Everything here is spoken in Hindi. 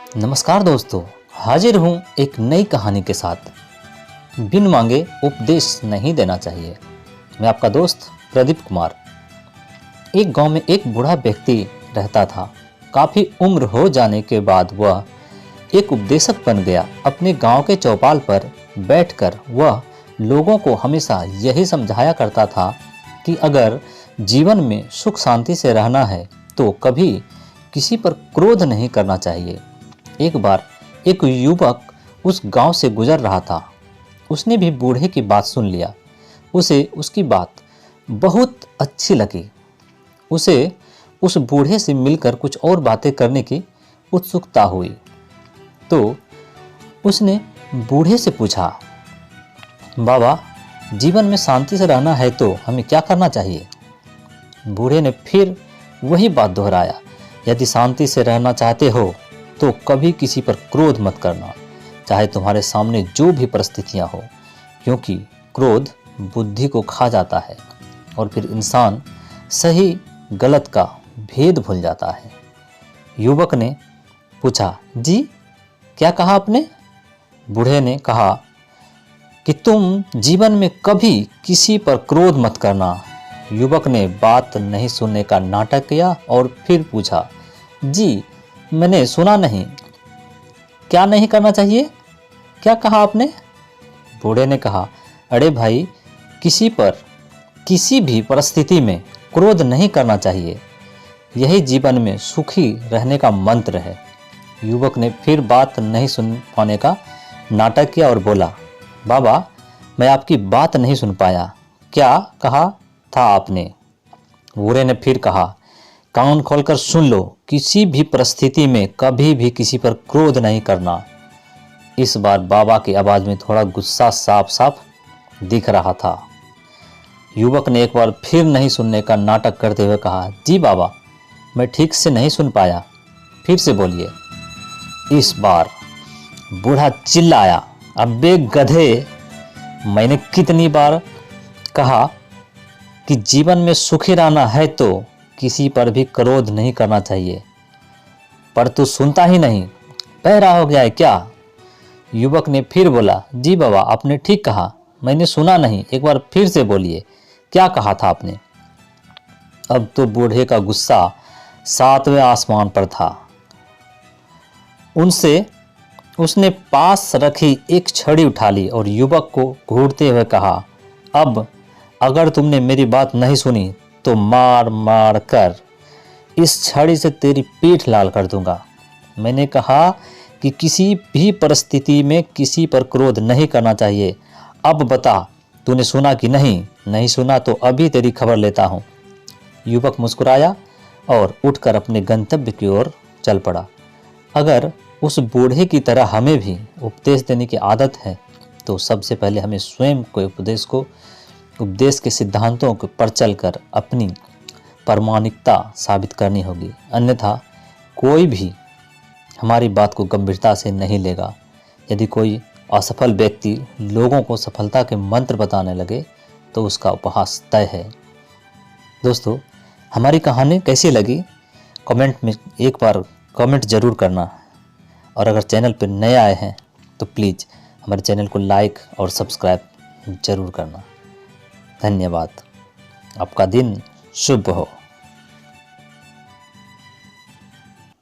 नमस्कार दोस्तों, हाजिर हूँ एक नई कहानी के साथ। बिन मांगे उपदेश नहीं देना चाहिए। मैं आपका दोस्त प्रदीप कुमार। एक गांव में एक बूढ़ा व्यक्ति रहता था। काफ़ी उम्र हो जाने के बाद वह एक उपदेशक बन गया। अपने गांव के चौपाल पर बैठकर वह लोगों को हमेशा यही समझाया करता था कि अगर जीवन में सुख शांति से रहना है तो कभी किसी पर क्रोध नहीं करना चाहिए। एक बार एक युवक उस गांव से गुजर रहा था। उसने भी बूढ़े की बात सुन लिया। उसे उसकी बात बहुत अच्छी लगी। उसे उस बूढ़े से मिलकर कुछ और बातें करने की उत्सुकता हुई। तो उसने बूढ़े से पूछा, बाबा, जीवन में शांति से रहना है तो हमें क्या करना चाहिए? बूढ़े ने फिर वही बात दोहराया, यदि शांति से रहना चाहते हो तो कभी किसी पर क्रोध मत करना, चाहे तुम्हारे सामने जो भी परिस्थितियां हो, क्योंकि क्रोध बुद्धि को खा जाता है और फिर इंसान सही गलत का भेद भूल जाता है। युवक ने पूछा, जी क्या कहा आपने? बूढ़े ने कहा कि तुम जीवन में कभी किसी पर क्रोध मत करना। युवक ने बात नहीं सुनने का नाटक किया और फिर पूछा, जी मैंने सुना नहीं, क्या नहीं करना चाहिए? क्या कहा आपने? बूढ़े ने कहा, अरे भाई, किसी पर किसी भी परिस्थिति में क्रोध नहीं करना चाहिए। यही जीवन में सुखी रहने का मंत्र है। युवक ने फिर बात नहीं सुन पाने का नाटक किया और बोला, बाबा, मैं आपकी बात नहीं सुन पाया, क्या कहा था आपने? बूढ़े ने फिर कहा, कान खोलकर सुन लो, किसी भी परिस्थिति में कभी भी किसी पर क्रोध नहीं करना। इस बार बाबा की आवाज़ में थोड़ा गुस्सा साफ साफ दिख रहा था। युवक ने एक बार फिर नहीं सुनने का नाटक करते हुए कहा, जी बाबा, मैं ठीक से नहीं सुन पाया, फिर से बोलिए। इस बार बूढ़ा चिल्लाया, अबे गधे, मैंने कितनी बार कहा कि जीवन में सुखी रहना है तो किसी पर भी क्रोध नहीं करना चाहिए, पर तू सुनता ही नहीं, बहरा हो गया है क्या? युवक ने फिर बोला, जी बाबा, आपने ठीक कहा, मैंने सुना नहीं, एक बार फिर से बोलिए, क्या कहा था आपने? अब तो बूढ़े का गुस्सा 7वें आसमान पर था। उसने पास रखी एक छड़ी उठा ली और युवक को घूरते हुए कहा, अब अगर तुमने मेरी बात नहीं सुनी तो मार मार कर इस छड़ी से तेरी पीठ लाल कर दूंगा। मैंने कहा कि किसी भी परिस्थिति में किसी पर क्रोध नहीं करना चाहिए। अब बता, तूने सुना कि नहीं? नहीं सुना तो अभी तेरी खबर लेता हूँ। युवक मुस्कुराया और उठकर अपने गंतव्य की ओर चल पड़ा। अगर उस बूढ़े की तरह हमें भी उपदेश देने की आदत है तो सबसे पहले हमें स्वयं को उपदेश के सिद्धांतों पर चलकर अपनी प्रामाणिकता साबित करनी होगी। अन्यथा कोई भी हमारी बात को गंभीरता से नहीं लेगा। यदि कोई असफल व्यक्ति लोगों को सफलता के मंत्र बताने लगे तो उसका उपहास तय है। दोस्तों, हमारी कहानी कैसी लगी कमेंट में एक बार कमेंट ज़रूर करना, और अगर चैनल पर नए आए हैं तो प्लीज़ हमारे चैनल को लाइक और सब्सक्राइब ज़रूर करना। धन्यवाद। आपका दिन शुभ हो।